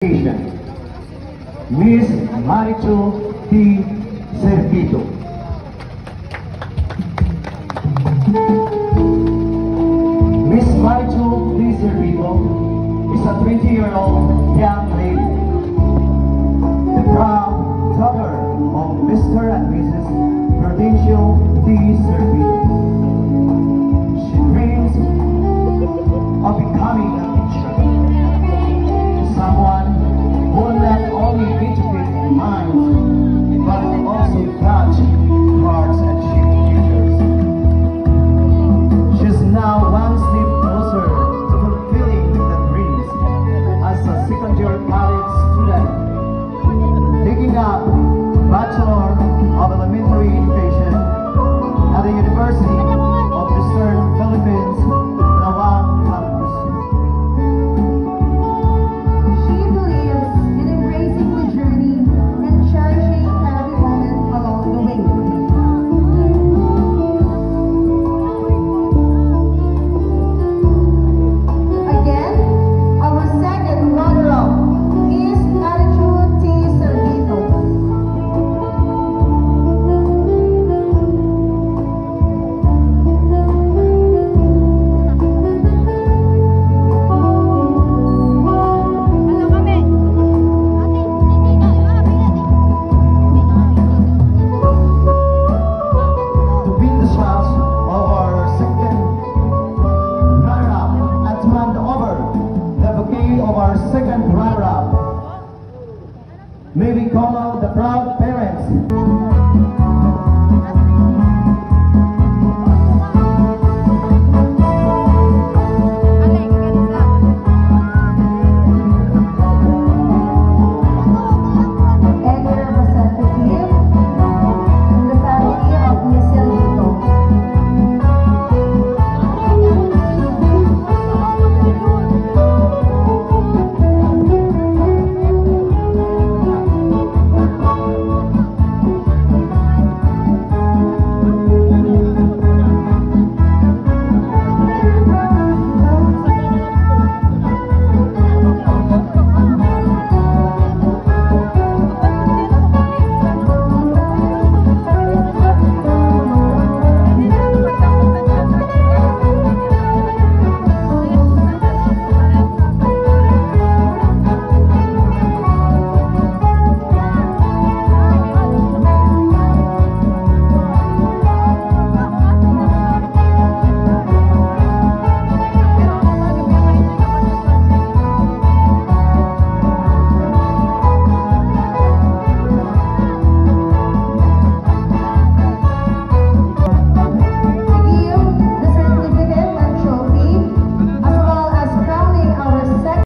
Miss Marichu T. Servito. Miss Marichu T. Servito is a 20-year-old young lady, the proud daughter of Mr. and Mrs. Prudencio T. Servito. She dreams of becoming a teacher, someone who will not only educate minds, but will also touch hearts and shape futures. She's now one step closer to fulfilling the dreams as a second-year college student, taking up Bachelor of Elementary Education at the University of Eastern Philippines, Rawang Campus. She believes in embracing the journey and cherishing every moment along the way. Again, our second runner-up is Marichu T. Servito. To beat the shots of our second runner-up and to hand over the bouquet of our second runner-up, may we call out the proud